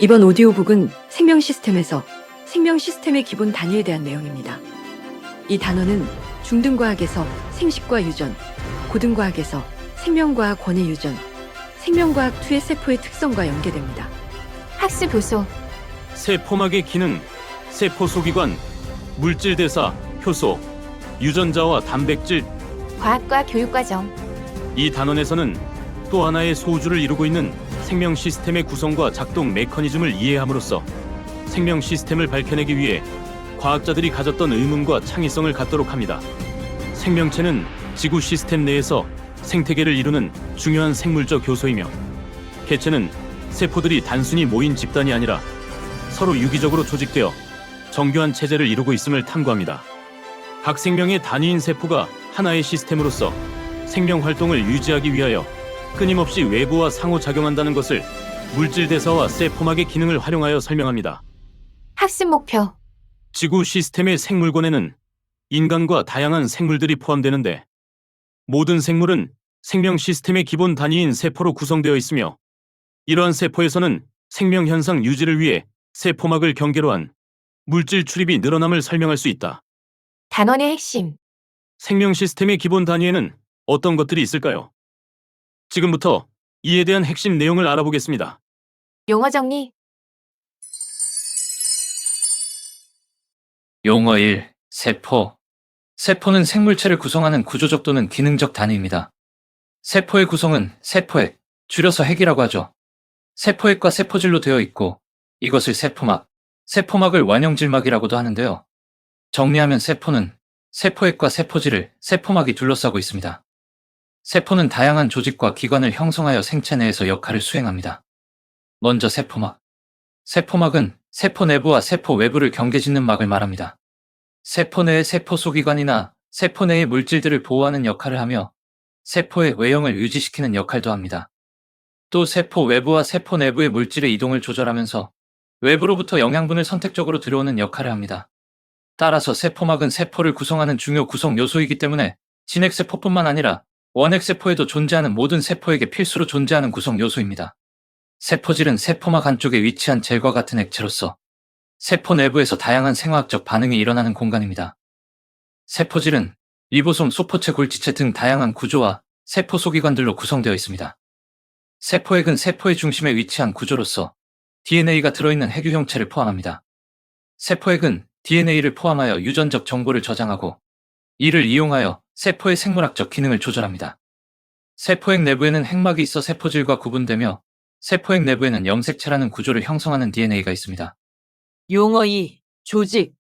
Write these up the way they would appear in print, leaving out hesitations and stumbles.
이번 오디오북은 생명 시스템에서 생명 시스템의 기본 단위에 대한 내용입니다. 이 단어는 중등과학에서 생식과 유전, 고등과학에서 생명과학 원의 유전, 생명과학 2의 세포의 특성과 연계됩니다. 학습 요소, 세포막의 기능, 세포 소기관, 물질 대사, 효소, 유전자와 단백질. 과학과 교육과정, 이 단원에서는 또 하나의 소우주를 이루고 있는 생명 시스템의 구성과 작동 메커니즘을 이해함으로써 생명 시스템을 밝혀내기 위해 과학자들이 가졌던 의문과 창의성을 갖도록 합니다. 생명체는 지구 시스템 내에서 생태계를 이루는 중요한 생물적 요소이며, 개체는 세포들이 단순히 모인 집단이 아니라 서로 유기적으로 조직되어 정교한 체제를 이루고 있음을 탐구합니다. 각 생명의 단위인 세포가 하나의 시스템으로서 생명 활동을 유지하기 위하여 끊임없이 외부와 상호작용한다는 것을 물질 대사와 세포막의 기능을 활용하여 설명합니다. 학습 목표, 지구 시스템의 생물권에는 인간과 다양한 생물들이 포함되는데, 모든 생물은 생명 시스템의 기본 단위인 세포로 구성되어 있으며, 이러한 세포에서는 생명 현상 유지를 위해 세포막을 경계로 한 물질 출입이 늘어남을 설명할 수 있다. 단원의 핵심, 생명 시스템의 기본 단위에는 어떤 것들이 있을까요? 지금부터 이에 대한 핵심 내용을 알아보겠습니다. 용어 정리, 용어 1. 세포. 세포는 생물체를 구성하는 구조적 또는 기능적 단위입니다. 세포의 구성은 세포액, 줄여서 핵이라고 하죠. 세포액과 세포질로 되어 있고, 이것을 세포막, 세포막을 완형질막이라고도 하는데요. 정리하면 세포는 세포액과 세포질을 세포막이 둘러싸고 있습니다. 세포는 다양한 조직과 기관을 형성하여 생체 내에서 역할을 수행합니다. 먼저 세포막. 세포막은 세포 내부와 세포 외부를 경계짓는 막을 말합니다. 세포 내의 세포 소기관이나 세포 내의 물질들을 보호하는 역할을 하며 세포의 외형을 유지시키는 역할도 합니다. 또 세포 외부와 세포 내부의 물질의 이동을 조절하면서 외부로부터 영양분을 선택적으로 들여오는 역할을 합니다. 따라서 세포막은 세포를 구성하는 중요 구성 요소이기 때문에 진핵세포뿐만 아니라 원핵세포에도 존재하는 모든 세포에게 필수로 존재하는 구성 요소입니다. 세포질은 세포막 안쪽에 위치한 젤과 같은 액체로서 세포 내부에서 다양한 생화학적 반응이 일어나는 공간입니다. 세포질은 리보솜, 소포체, 골지체 등 다양한 구조와 세포 소기관들로 구성되어 있습니다. 세포액은 세포의 중심에 위치한 구조로서 DNA가 들어있는 핵유 형체를 포함합니다. 세포액은 DNA를 포함하여 유전적 정보를 저장하고 이를 이용하여 세포의 생물학적 기능을 조절합니다. 세포액 내부에는 핵막이 있어 세포질과 구분되며 세포액 내부에는 염색체라는 구조를 형성하는 DNA가 있습니다. 용어 2. 조직.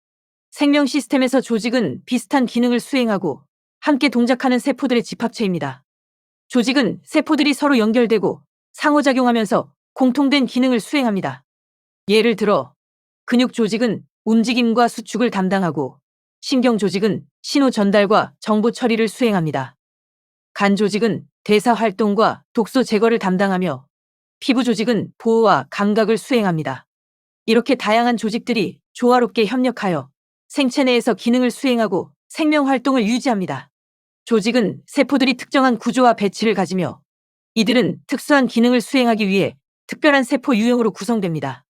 생명 시스템에서 조직은 비슷한 기능을 수행하고 함께 동작하는 세포들의 집합체입니다. 조직은 세포들이 서로 연결되고 상호작용하면서 공통된 기능을 수행합니다. 예를 들어, 근육 조직은 움직임과 수축을 담당하고 신경 조직은 신호 전달과 정보 처리를 수행합니다. 간 조직은 대사 활동과 독소 제거를 담당하며 피부 조직은 보호와 감각을 수행합니다. 이렇게 다양한 조직들이 조화롭게 협력하여 생체 내에서 기능을 수행하고 생명 활동을 유지합니다. 조직은 세포들이 특정한 구조와 배치를 가지며 이들은 특수한 기능을 수행하기 위해 특별한 세포 유형으로 구성됩니다.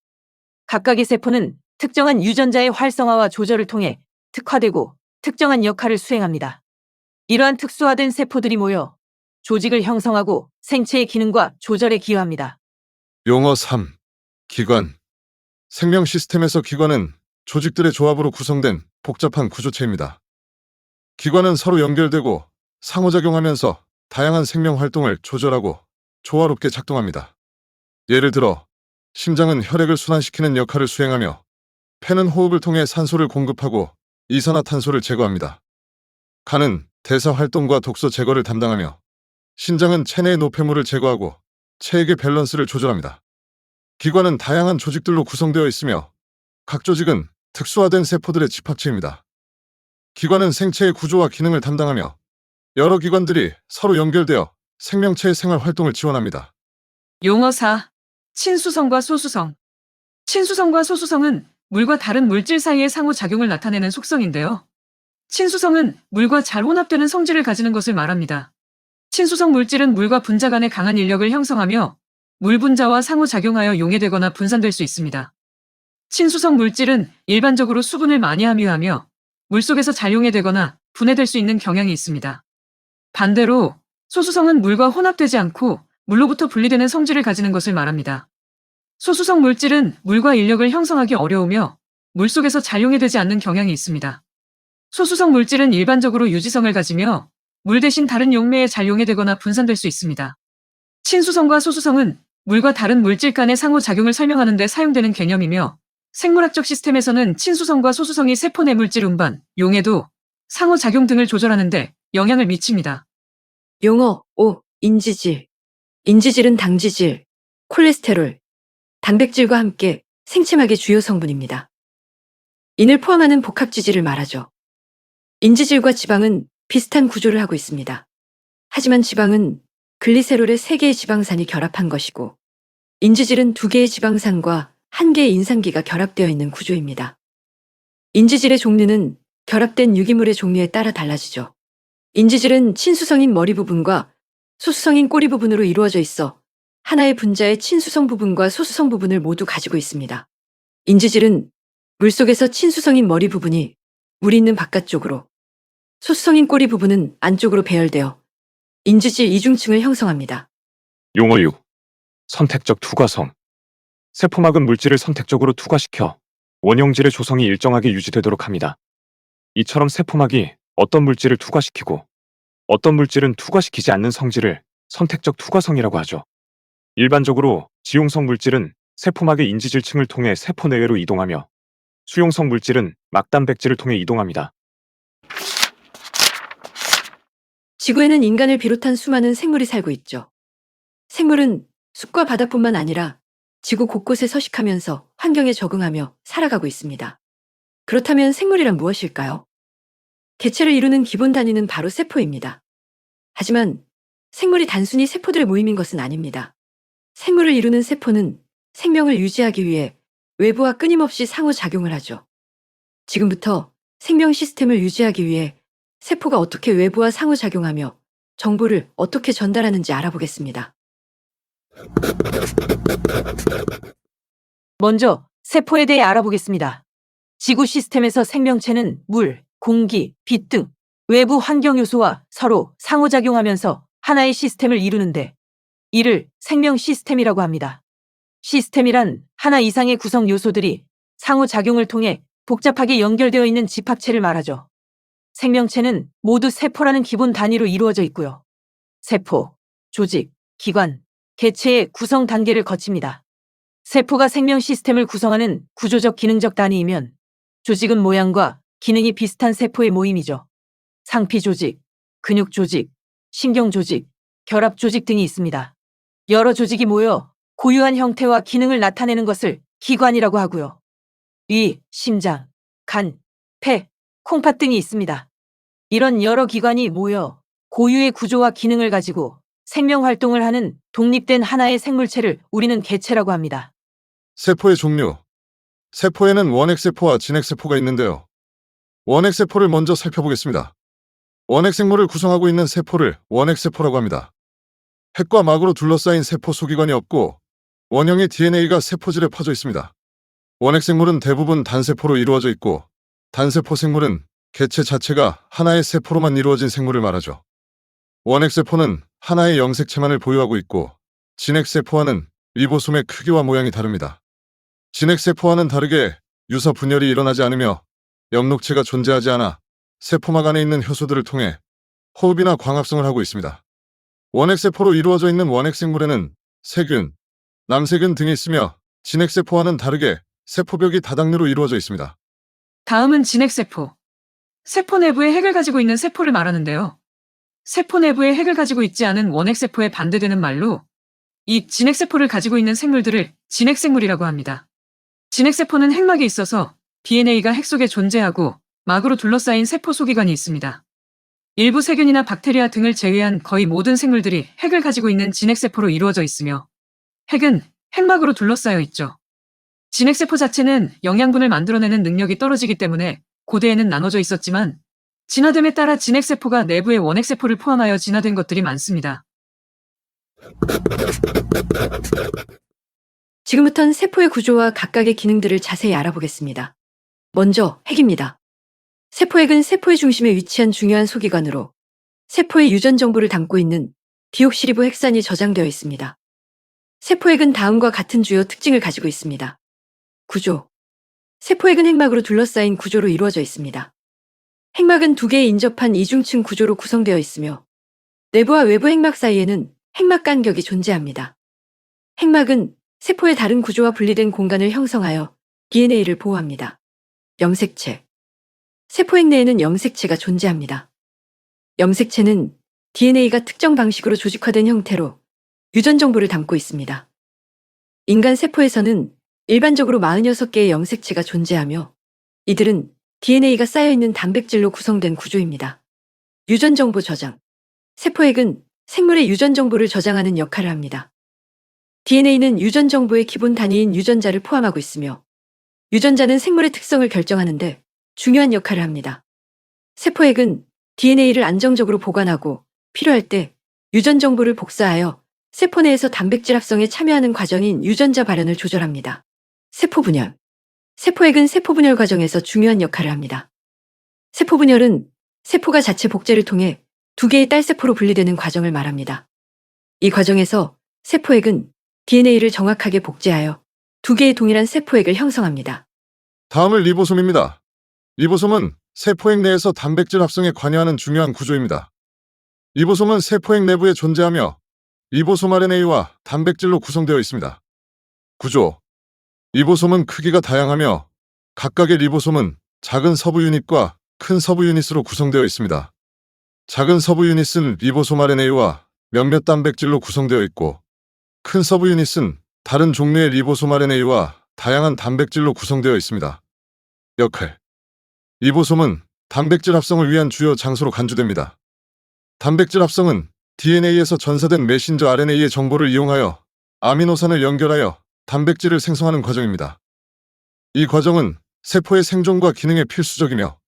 각각의 세포는 특정한 유전자의 활성화와 조절을 통해 특화되고 특정한 역할을 수행합니다. 이러한 특수화된 세포들이 모여 조직을 형성하고 생체의 기능과 조절에 기여합니다. 용어 3. 기관. 생명 시스템에서 기관은 조직들의 조합으로 구성된 복잡한 구조체입니다. 기관은 서로 연결되고 상호작용하면서 다양한 생명 활동을 조절하고 조화롭게 작동합니다. 예를 들어, 심장은 혈액을 순환시키는 역할을 수행하며 폐는 호흡을 통해 산소를 공급하고 이산화탄소를 제거합니다. 간은 대사 활동과 독소 제거를 담당하며 신장은 체내의 노폐물을 제거하고 체액의 밸런스를 조절합니다. 기관은 다양한 조직들로 구성되어 있으며 각 조직은 특수화된 세포들의 집합체입니다. 기관은 생체의 구조와 기능을 담당하며 여러 기관들이 서로 연결되어 생명체의 생활 활동을 지원합니다. 용어 4. 친수성과 소수성. 친수성과 소수성은 물과 다른 물질 사이의 상호작용을 나타내는 속성인데요. 친수성은 물과 잘 혼합되는 성질을 가지는 것을 말합니다. 친수성 물질은 물과 분자 간의 강한 인력을 형성하며 물 분자와 상호작용하여 용해되거나 분산될 수 있습니다. 친수성 물질은 일반적으로 수분을 많이 함유하며 물속에서 잘 용해되거나 분해될 수 있는 경향이 있습니다. 반대로 소수성은 물과 혼합되지 않고 물로부터 분리되는 성질을 가지는 것을 말합니다. 소수성 물질은 물과 인력을 형성하기 어려우며 물속에서 잘 용해되지 않는 경향이 있습니다. 소수성 물질은 일반적으로 유지성을 가지며 물 대신 다른 용매에 잘 용해되거나 분산될 수 있습니다. 친수성과 소수성은 물과 다른 물질 간의 상호작용을 설명하는 데 사용되는 개념이며 생물학적 시스템에서는 친수성과 소수성이 세포 내 물질 운반, 용해도, 상호작용 등을 조절하는 데 영향을 미칩니다. 용어 5. 인지질. 인지질은 당지질, 콜레스테롤, 단백질과 함께 생체막의 주요 성분입니다. 인을 포함하는 복합지질을 말하죠. 인지질과 지방은 비슷한 구조를 하고 있습니다. 하지만 지방은 글리세롤의 3개의 지방산이 결합한 것이고 인지질은 2개의 지방산과 1개의 인산기가 결합되어 있는 구조입니다. 인지질의 종류는 결합된 유기물의 종류에 따라 달라지죠. 인지질은 친수성인 머리 부분과 소수성인 꼬리 부분으로 이루어져 있어 하나의 분자의 친수성 부분과 소수성 부분을 모두 가지고 있습니다. 인지질은 물속에서 친수성인 머리 부분이 물이 있는 바깥쪽으로, 소수성인 꼬리 부분은 안쪽으로 배열되어 인지질 이중층을 형성합니다. 용어 6. 선택적 투과성. 세포막은 물질을 선택적으로 투과시켜 원형질의 조성이 일정하게 유지되도록 합니다. 이처럼 세포막이 어떤 물질을 투과시키고 어떤 물질은 투과시키지 않는 성질을 선택적 투과성이라고 하죠. 일반적으로 지용성 물질은 세포막의 인지질층을 통해 세포 내외로 이동하며 수용성 물질은 막단백질을 통해 이동합니다. 지구에는 인간을 비롯한 수많은 생물이 살고 있죠. 생물은 숲과 바다뿐만 아니라 지구 곳곳에 서식하면서 환경에 적응하며 살아가고 있습니다. 그렇다면 생물이란 무엇일까요? 개체를 이루는 기본 단위는 바로 세포입니다. 하지만 생물이 단순히 세포들의 모임인 것은 아닙니다. 생물을 이루는 세포는 생명을 유지하기 위해 외부와 끊임없이 상호작용을 하죠. 지금부터 생명 시스템을 유지하기 위해 세포가 어떻게 외부와 상호작용하며 정보를 어떻게 전달하는지 알아보겠습니다. 먼저 세포에 대해 알아보겠습니다. 지구 시스템에서 생명체는 물, 공기, 빛 등 외부 환경 요소와 서로 상호작용하면서 하나의 시스템을 이루는데 이를 생명 시스템이라고 합니다. 시스템이란 하나 이상의 구성 요소들이 상호작용을 통해 복잡하게 연결되어 있는 집합체를 말하죠. 생명체는 모두 세포라는 기본 단위로 이루어져 있고요. 세포, 조직, 기관, 개체의 구성 단계를 거칩니다. 세포가 생명 시스템을 구성하는 구조적 기능적 단위이면 조직은 모양과 기능이 비슷한 세포의 모임이죠. 상피 조직, 근육 조직, 신경 조직, 결합 조직 등이 있습니다. 여러 조직이 모여 고유한 형태와 기능을 나타내는 것을 기관이라고 하고요. 위, 심장, 간, 폐, 콩팥 등이 있습니다. 이런 여러 기관이 모여 고유의 구조와 기능을 가지고 생명 활동을 하는 독립된 하나의 생물체를 우리는 개체라고 합니다. 세포의 종류. 세포에는 원핵세포와 진핵세포가 있는데요. 원핵세포를 먼저 살펴보겠습니다. 원핵생물을 구성하고 있는 세포를 원핵세포라고 합니다. 핵과 막으로 둘러싸인 세포 소기관이 없고 원형의 DNA가 세포질에 퍼져 있습니다. 원핵생물은 대부분 단세포로 이루어져 있고 단세포 생물은 개체 자체가 하나의 세포로만 이루어진 생물을 말하죠. 원핵세포는 하나의 영색체만을 보유하고 있고 진핵세포와는 리보솜의 크기와 모양이 다릅니다. 진핵세포와는 다르게 유서 분열이 일어나지 않으며 엽록체가 존재하지 않아 세포막 안에 있는 효소들을 통해 호흡이나 광합성을 하고 있습니다. 원핵세포로 이루어져 있는 원핵생물에는 세균, 남세균 등이 있으며 진핵세포와는 다르게 세포벽이 다당류로 이루어져 있습니다. 다음은 진핵세포. 세포 내부에 핵을 가지고 있는 세포를 말하는데요. 세포 내부에 핵을 가지고 있지 않은 원핵세포에 반대되는 말로 이 진핵세포를 가지고 있는 생물들을 진핵생물이라고 합니다. 진핵세포는 핵막이 있어서 DNA가 핵 속에 존재하고 막으로 둘러싸인 세포 소기관이 있습니다. 일부 세균이나 박테리아 등을 제외한 거의 모든 생물들이 핵을 가지고 있는 진핵세포로 이루어져 있으며 핵은 핵막으로 둘러싸여 있죠. 진핵세포 자체는 영양분을 만들어내는 능력이 떨어지기 때문에 고대에는 나눠져 있었지만 진화됨에 따라 진핵세포가 내부에 원핵세포를 포함하여 진화된 것들이 많습니다. 지금부턴 세포의 구조와 각각의 기능들을 자세히 알아보겠습니다. 먼저 핵입니다. 세포핵은 세포의 중심에 위치한 중요한 소기관으로 세포의 유전 정보를 담고 있는 디옥시리보 핵산이 저장되어 있습니다. 세포핵은 다음과 같은 주요 특징을 가지고 있습니다. 구조. 세포핵은 핵막으로 둘러싸인 구조로 이루어져 있습니다. 핵막은 두 개의 인접한 이중층 구조로 구성되어 있으며 내부와 외부 핵막 사이에는 핵막 간격이 존재합니다. 핵막은 세포의 다른 구조와 분리된 공간을 형성하여 DNA를 보호합니다. 염색체. 세포핵 내에는 염색체가 존재합니다. 염색체는 DNA가 특정 방식으로 조직화된 형태로 유전 정보를 담고 있습니다. 인간 세포에서는 일반적으로 46개의 염색체가 존재하며 이들은 DNA가 쌓여있는 단백질로 구성된 구조입니다. 유전 정보 저장. 세포핵은 생물의 유전 정보를 저장하는 역할을 합니다. DNA는 유전 정보의 기본 단위인 유전자를 포함하고 있으며 유전자는 생물의 특성을 결정하는데 중요한 역할을 합니다. 세포핵은 DNA를 안정적으로 보관하고 필요할 때 유전 정보를 복사하여 세포 내에서 단백질 합성에 참여하는 과정인 유전자 발현을 조절합니다. 세포 분열. 세포핵은 세포 분열 과정에서 중요한 역할을 합니다. 세포 분열은 세포가 자체 복제를 통해 두 개의 딸세포로 분리되는 과정을 말합니다. 이 과정에서 세포핵은 DNA를 정확하게 복제하여 두 개의 동일한 세포핵을 형성합니다. 다음은 리보솜입니다. 리보솜은 세포핵 내에서 단백질 합성에 관여하는 중요한 구조입니다. 리보솜은 세포핵 내부에 존재하며 리보솜 RNA와 단백질로 구성되어 있습니다. 구조. 리보솜은 크기가 다양하며 각각의 리보솜은 작은 서부 유닛과 큰 서부 유닛으로 구성되어 있습니다. 작은 서부 유닛은 리보솜 RNA와 몇몇 단백질로 구성되어 있고 큰 서부 유닛은 다른 종류의 리보솜 RNA와 다양한 단백질로 구성되어 있습니다. 역할. 리보솜은 단백질 합성을 위한 주요 장소로 간주됩니다. 단백질 합성은 DNA에서 전사된 메신저 RNA의 정보를 이용하여 아미노산을 연결하여 단백질을 생성하는 과정입니다. 이 과정은 세포의 생존과 기능에 필수적이며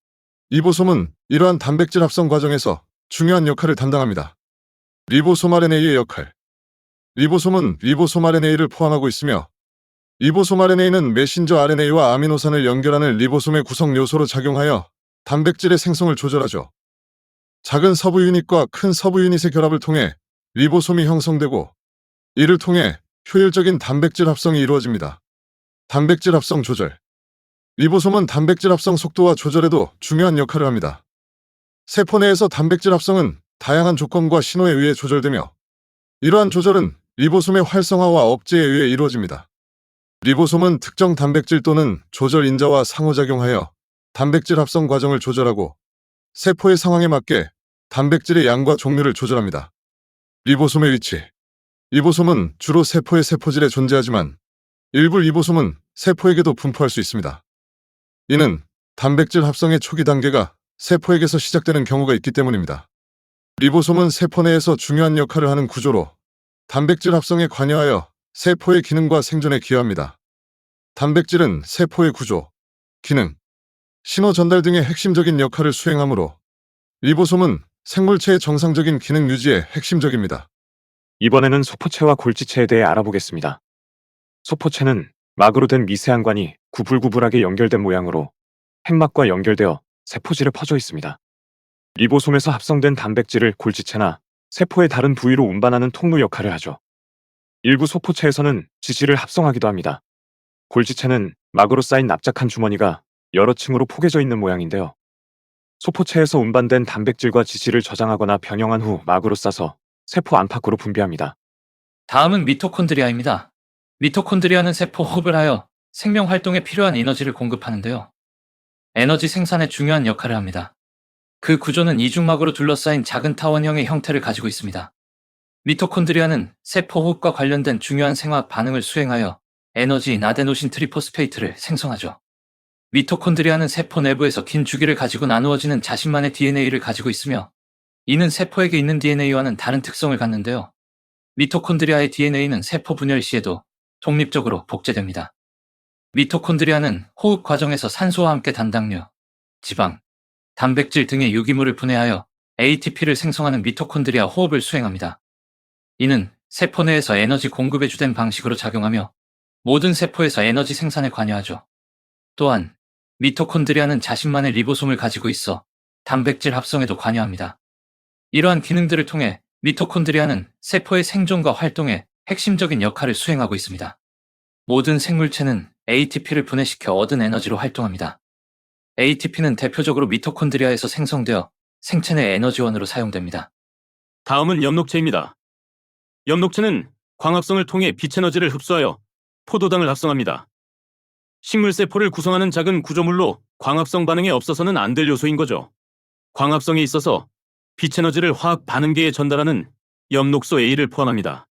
리보솜은 이러한 단백질 합성 과정에서 중요한 역할을 담당합니다. 리보솜 RNA의 역할. 리보솜은 리보솜 RNA를 포함하고 있으며 리보솜 RNA는 메신저 RNA와 아미노산을 연결하는 리보솜의 구성 요소로 작용하여 단백질의 생성을 조절하죠. 작은 서부 유닛과 큰 서부 유닛의 결합을 통해 리보솜이 형성되고 이를 통해 효율적인 단백질 합성이 이루어집니다. 단백질 합성 조절. 리보솜은 단백질 합성 속도와 조절에도 중요한 역할을 합니다. 세포 내에서 단백질 합성은 다양한 조건과 신호에 의해 조절되며 이러한 조절은 리보솜의 활성화와 억제에 의해 이루어집니다. 리보솜은 특정 단백질 또는 조절 인자와 상호작용하여 단백질 합성 과정을 조절하고 세포의 상황에 맞게 단백질의 양과 종류를 조절합니다. 리보솜의 위치. 리보솜은 주로 세포의 세포질에 존재하지만 일부 리보솜은 세포에게도 분포할 수 있습니다. 이는 단백질 합성의 초기 단계가 세포에게서 시작되는 경우가 있기 때문입니다. 리보솜은 세포 내에서 중요한 역할을 하는 구조로 단백질 합성에 관여하여 세포의 기능과 생존에 기여합니다. 단백질은 세포의 구조, 기능, 신호 전달 등의 핵심적인 역할을 수행하므로 리보솜은 생물체의 정상적인 기능 유지에 핵심적입니다. 이번에는 소포체와 골지체에 대해 알아보겠습니다. 소포체는 막으로 된 미세한 관이 구불구불하게 연결된 모양으로 핵막과 연결되어 세포질에 퍼져 있습니다. 리보솜에서 합성된 단백질을 골지체나 세포의 다른 부위로 운반하는 통로 역할을 하죠. 일부 소포체에서는 지질을 합성하기도 합니다. 골지체는 막으로 쌓인 납작한 주머니가 여러 층으로 포개져 있는 모양인데요. 소포체에서 운반된 단백질과 지질을 저장하거나 변형한 후 막으로 싸서 세포 안팎으로 분비합니다. 다음은 미토콘드리아입니다. 미토콘드리아는 세포 호흡을 하여 생명 활동에 필요한 에너지를 공급하는데요. 에너지 생산에 중요한 역할을 합니다. 그 구조는 이중막으로 둘러싸인 작은 타원형의 형태를 가지고 있습니다. 미토콘드리아는 세포 호흡과 관련된 중요한 생화학 반응을 수행하여 에너지인 아데노신 트리포스페이트를 생성하죠. 미토콘드리아는 세포 내부에서 긴 주기를 가지고 나누어지는 자신만의 DNA를 가지고 있으며 이는 세포에게 있는 DNA와는 다른 특성을 갖는데요. 미토콘드리아의 DNA는 세포 분열 시에도 독립적으로 복제됩니다. 미토콘드리아는 호흡 과정에서 산소와 함께 단당류, 지방, 단백질 등의 유기물을 분해하여 ATP를 생성하는 미토콘드리아 호흡을 수행합니다. 이는 세포 내에서 에너지 공급에 주된 방식으로 작용하며 모든 세포에서 에너지 생산에 관여하죠. 또한 미토콘드리아는 자신만의 리보솜을 가지고 있어 단백질 합성에도 관여합니다. 이러한 기능들을 통해 미토콘드리아는 세포의 생존과 활동에 핵심적인 역할을 수행하고 있습니다. 모든 생물체는 ATP를 분해시켜 얻은 에너지로 활동합니다. ATP는 대표적으로 미토콘드리아에서 생성되어 생체 내 에너지원으로 사용됩니다. 다음은 엽록체입니다. 엽록체는 광합성을 통해 빛에너지를 흡수하여 포도당을 합성합니다. 식물세포를 구성하는 작은 구조물로 광합성 반응에 없어서는 안 될 요소인 거죠. 광합성에 있어서 빛에너지를 화학 반응계에 전달하는 엽록소 A를 포함합니다.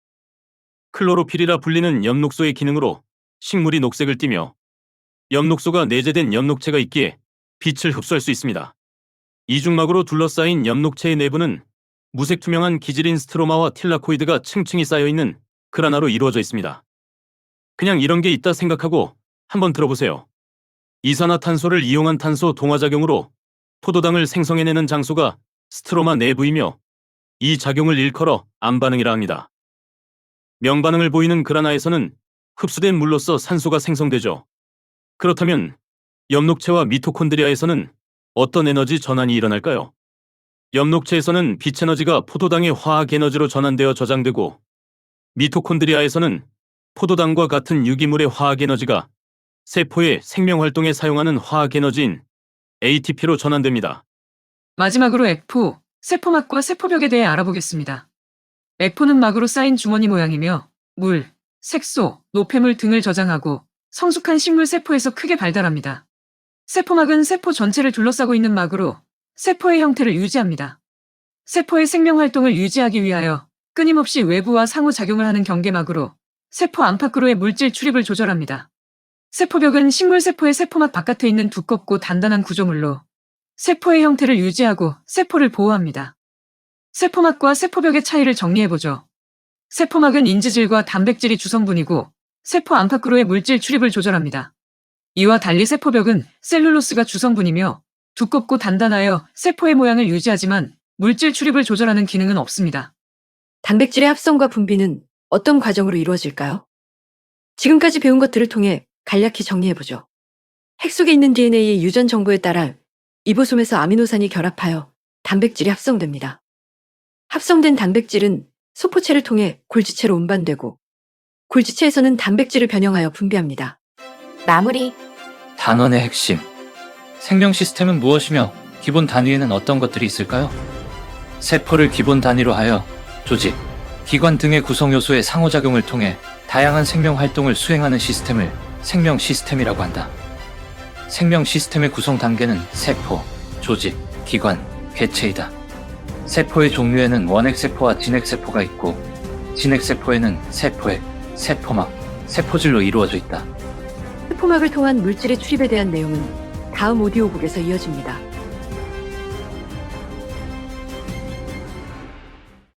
클로로필이라 불리는 엽록소의 기능으로 식물이 녹색을 띠며 엽록소가 내재된 엽록체가 있기에 빛을 흡수할 수 있습니다. 이중막으로 둘러싸인 엽록체의 내부는 무색 투명한 기질인 스트로마와 틸라코이드가 층층이 쌓여있는 그라나로 이루어져 있습니다. 그냥 이런 게 있다 생각하고 한번 들어보세요. 이산화탄소를 이용한 탄소 동화작용으로 포도당을 생성해내는 장소가 스트로마 내부이며 이 작용을 일컬어 암반응이라 합니다. 명반응을 보이는 그라나에서는 흡수된 물로서 산소가 생성되죠. 그렇다면 엽록체와 미토콘드리아에서는 어떤 에너지 전환이 일어날까요? 엽록체에서는 빛에너지가 포도당의 화학에너지로 전환되어 저장되고 미토콘드리아에서는 포도당과 같은 유기물의 화학에너지가 세포의 생명활동에 사용하는 화학에너지인 ATP로 전환됩니다. 마지막으로 F, 세포막과 세포벽에 대해 알아보겠습니다. F는 막으로 쌓인 주머니 모양이며 물, 색소, 노폐물 등을 저장하고 성숙한 식물 세포에서 크게 발달합니다. 세포막은 세포 전체를 둘러싸고 있는 막으로 세포의 형태를 유지합니다. 세포의 생명활동을 유지하기 위하여 끊임없이 외부와 상호작용을 하는 경계막으로 세포 안팎으로의 물질 출입을 조절합니다. 세포벽은 식물세포의 세포막 바깥에 있는 두껍고 단단한 구조물로 세포의 형태를 유지하고 세포를 보호합니다. 세포막과 세포벽의 차이를 정리해보죠. 세포막은 인지질과 단백질이 주성분이고 세포 안팎으로의 물질 출입을 조절합니다. 이와 달리 세포벽은 셀룰로스가 주성분이며 두껍고 단단하여 세포의 모양을 유지하지만 물질 출입을 조절하는 기능은 없습니다. 단백질의 합성과 분비는 어떤 과정으로 이루어질까요? 지금까지 배운 것들을 통해 간략히 정리해보죠. 핵 속에 있는 DNA의 유전 정보에 따라 리보솜에서 아미노산이 결합하여 단백질이 합성됩니다. 합성된 단백질은 소포체를 통해 골지체로 운반되고 골지체에서는 단백질을 변형하여 분비합니다. 마무리. 단원의 핵심. 생명 시스템은 무엇이며 기본 단위에는 어떤 것들이 있을까요? 세포를 기본 단위로 하여 조직, 기관 등의 구성 요소의 상호작용을 통해 다양한 생명 활동을 수행하는 시스템을 생명 시스템이라고 한다. 생명 시스템의 구성 단계는 세포, 조직, 기관, 객체이다. 세포의 종류에는 원핵세포와 진핵세포가 있고 진핵세포에는 세포액, 세포막, 세포질로 이루어져 있다. 세포막을 통한 물질의 출입에 대한 내용은 다음 오디오북에서 이어집니다.